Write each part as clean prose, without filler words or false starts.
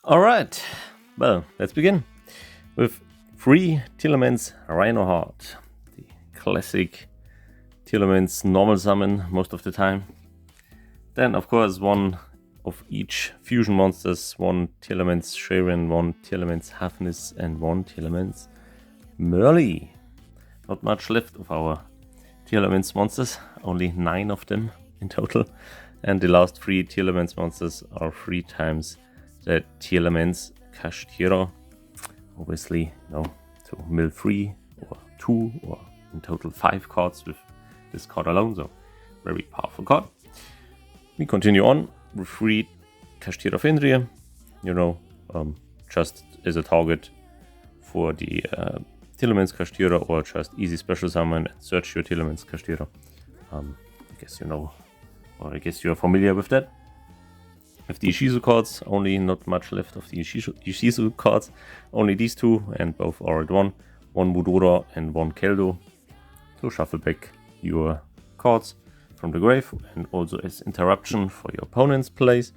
Alright, well, let's begin with 3 Tearlaments Rhino Heart. The classic Tearlaments normal summon most of the time. Then, of course, one of each fusion monsters, 1 Tearlaments Sharon, 1 Tearlaments Hafnis, and 1 Tearlaments Merly. Not much left of our Tearlaments monsters, only 9 of them in total. And the last 3 Tearlaments monsters are 3 times the Tearlaments SiCaTra. Obviously, to mill 3 or 2 or in total 5 cards with this card alone, so very powerful card. We continue on with 3 SiCaTra Fenrir, just as a target for the Tearlaments SiCaTra, or just easy special summon and search your Tearlaments SiCaTra. I guess you know, or I guess you're familiar with that. With the YuGiOh cards, only not much left of the YuGiOh cards, only these 2, and both are at 1 Mudora and 1 Keldo. So shuffle back your cards from the grave, and also as interruption for your opponent's plays.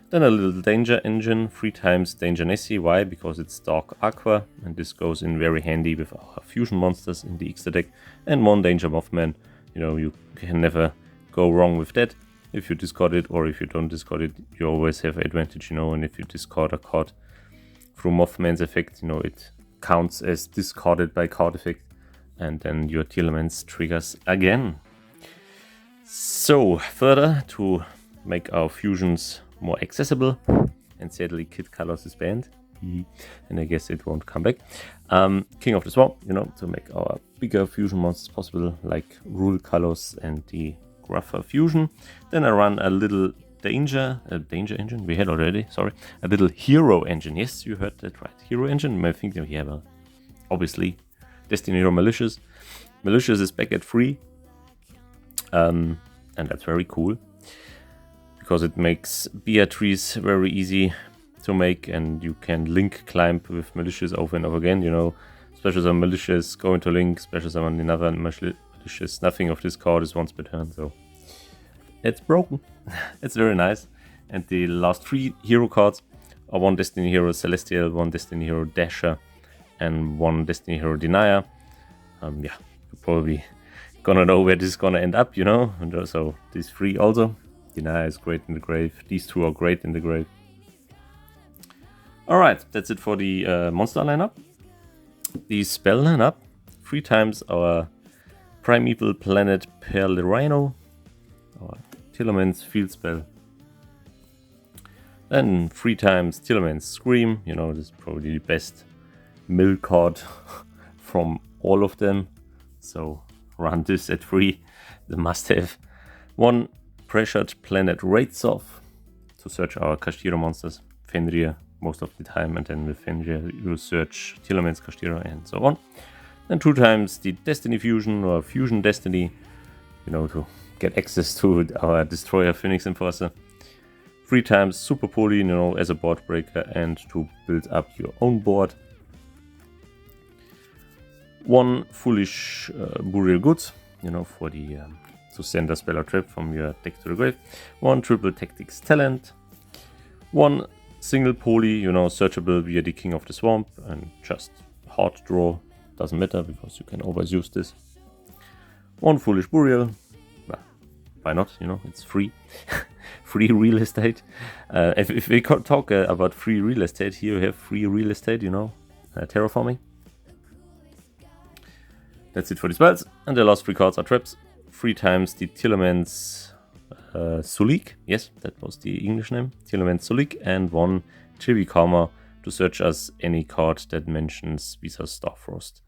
Then a little Danger Engine, 3 times Danger Nessie. Why? Because it's Dark Aqua, and this goes in very handy with our fusion monsters in the extra deck. And 1 Danger Mothman, you can never go wrong with that. If you discard it, or if you don't discard it, you always have advantage, and if you discard a card through Mothman's effect, it counts as discarded by card effect, and then your Tearlaments triggers again. So, further to make our fusions more accessible, and sadly Kid Colors is banned, and I guess it won't come back. King of the Swamp, to make our bigger fusion monsters possible, like Rule Colors and the Gruffer Fusion. Then I run a little Danger Engine, we had already, sorry. A little Hero Engine, yes, you heard that right, Hero Engine. I think we have obviously Destiny Hero Malicious. Malicious is back at 3, and that's very cool, because it makes Beatrice very easy to make, and you can link climb with Malicious over and over again, Special summon Malicious, go into link, special summon another Malicious. Nothing of this card is once per turn, so it's broken. It's very nice. And the last 3 hero cards are 1 Destiny Hero Celestial, 1 Destiny Hero Dasher, and 1 Destiny Hero Denier. You're probably gonna know where this is gonna end up, And so these 3 also. Denier is great in the grave. These 2 are great in the grave. Alright, that's it for the monster lineup. The spell lineup. 3 times our Primeval Planet Perlerino, or Tearlaments Field Spell. Then 3 times Tearlaments Scream, this is probably the best mill card from all of them. So run this at 3, the must have. 1 Pressured Planet Raidsoff to search our SiCaTra monsters, Fenrir most of the time, and then with Fenrir you search Tearlaments SiCaTra and so on. Then 2 times the Destiny Fusion, or Fusion Destiny, to get access to our Destroyer Phoenix Enforcer. 3 times Super Poly, as a board breaker, and to build up your own board. 1 Foolish Burial Goods, for the to send a spell or trap from your deck to the grave. 1 Triple Tactics Talent. 1 Single Poly, searchable via the King of the Swamp, and just hard draw. Doesn't matter, because you can always use this. 1 Foolish Burial. Well, why not? It's free. Free real estate. If we talk about free real estate, here you have free real estate, terraforming. That's it for the spells. And the last 3 cards are traps. 3 times the Tearlaments Sulik. Yes, that was the English name. Tearlaments Sulik. And 1 Chibi Karma to search us any card that mentions Visa Starfrost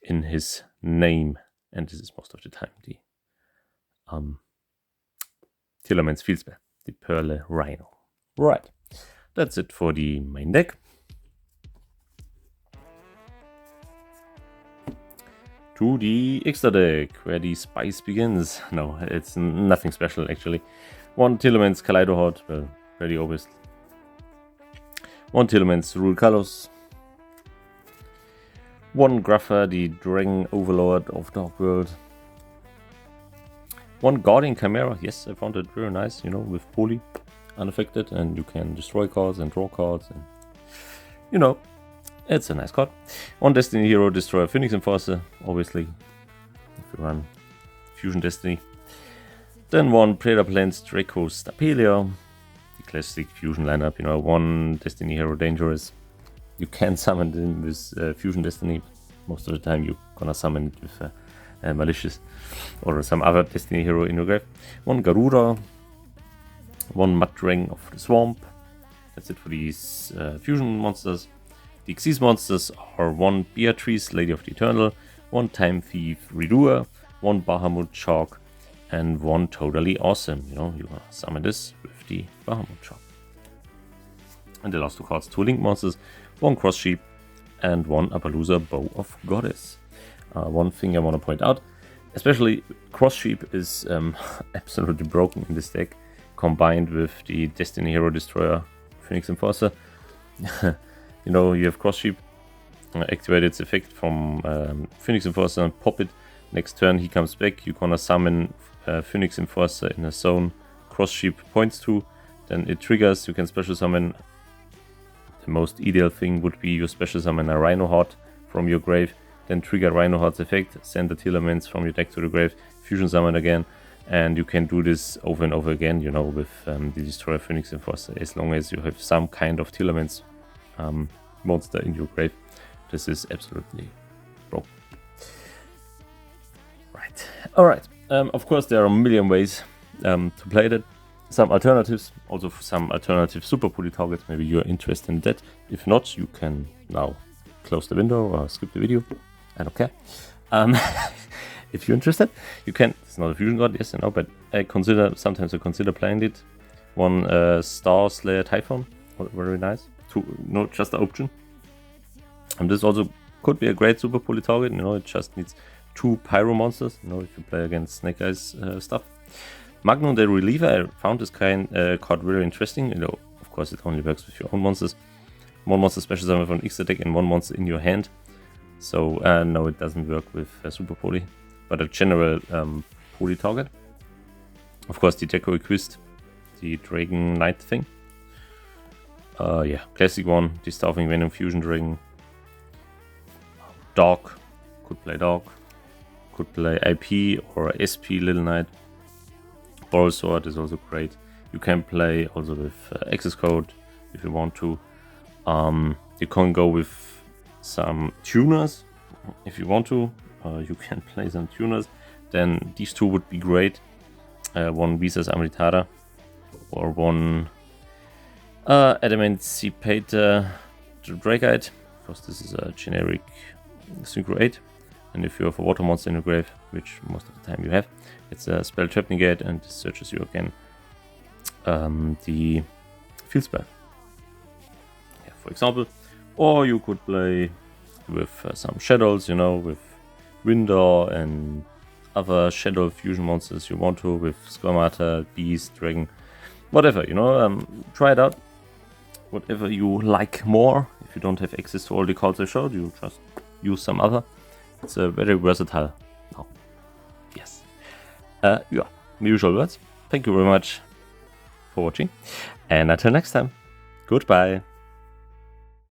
in his name, and this is most of the time the Tearlaments Field Spell, the Perle Rhino. Right, that's it for the main deck. To the extra deck, where the spice begins. No, it's nothing special actually. 1 Tearlaments Kaleido Horde, well, very obvious. 1 Tearlaments Rule Colors. 1 Gruffer, the Dragon Overlord of Dark World. 1 Guardian Chimera, yes, I found it very nice, with Poly. unaffected, and you can destroy cards and draw cards, and you know, it's a nice card. One Destiny Hero, Destroyer Phoenix Enforcer, obviously, if you run Fusion Destiny. Then one Predator Plains Draco Stapelia, the classic Fusion lineup, you know, one Destiny Hero Dangerous. You can summon them with Fusion Destiny. Most of the time you're gonna summon it with Malicious or some other Destiny Hero in your grave. One Garuda, one Mud Dragon of the Swamp. That's it for these Fusion monsters. The Xyz monsters are one Beatrice, Lady of the Eternal, one Time Thief Redoer, one Bahamut Shark, and one Totally Awesome. You know, you wanna summon this with the Bahamut Shark. And the last two cards, two Link monsters, one Cross Sheep, and one Appaloosa Bow of Goddess. One thing I want to point out, especially Cross Sheep is absolutely broken in this deck, combined with the Destiny Hero Destroyer Phoenix Enforcer. You know, you have Cross Sheep, activate its effect from Phoenix Enforcer, pop it. Next turn he comes back, you're gonna summon Phoenix Enforcer in a zone Cross Sheep points to, then it triggers, you can special summon. The most ideal thing would be you special summon a Rhino Heart from your grave, then trigger Rhino Heart's effect, send the Tearlaments from your deck to the grave, fusion summon again, and you can do this over and over again, you know, with the Destroyer Phoenix Enforcer, as long as you have some kind of Tearlaments monster in your grave. This is absolutely broken. Right. Alright. Of course, there are a million ways to play that. Some alternatives, also some alternative Super Poly targets. Maybe you're interested in that. If not, you can now close the window or skip the video. I don't care. If you're interested, you can. It's not a fusion god, yes, I know, but sometimes I consider playing it. One Star Slayer Typhon, very nice. Not just an option. And this also could be a great Super Poly target. You know, it just needs two Pyro monsters. You know, if you play against Snake Eyes stuff. Magnum the Reliever, I found this card very interesting. You know, of course, it only works with your own monsters. One monster special summon from extra deck and one monster in your hand. So no, it doesn't work with Super Poly, but a general Poly target. Of course, the Deco Equist, the Dragon Knight thing. Yeah, classic one. The Starving Venom Fusion Dragon. Dark, could play Dark. Could play IP or SP Little Knight. Boral Sword is also great. You can play also with access code if you want to. You can go with some tuners if you want to. You can play some tuners. Then these two would be great. One Visas Amritada or one Emancipator Dragite, because this is a generic Synchro 8. And if you have a water monster in your grave, which most of the time you have, it's a spell trap negate and this searches you again the field spell. Yeah, for example. Or you could play with some shadows, you know, with Windor and other shadow fusion monsters you want to, with Squamata, Beast, Dragon, whatever, you know, try it out. Whatever you like more. If you don't have access to all the cards I showed, you just use some other. It's a very versatile. Oh, yes. Yeah, the usual words. Thank you very much for watching. And until next time, goodbye.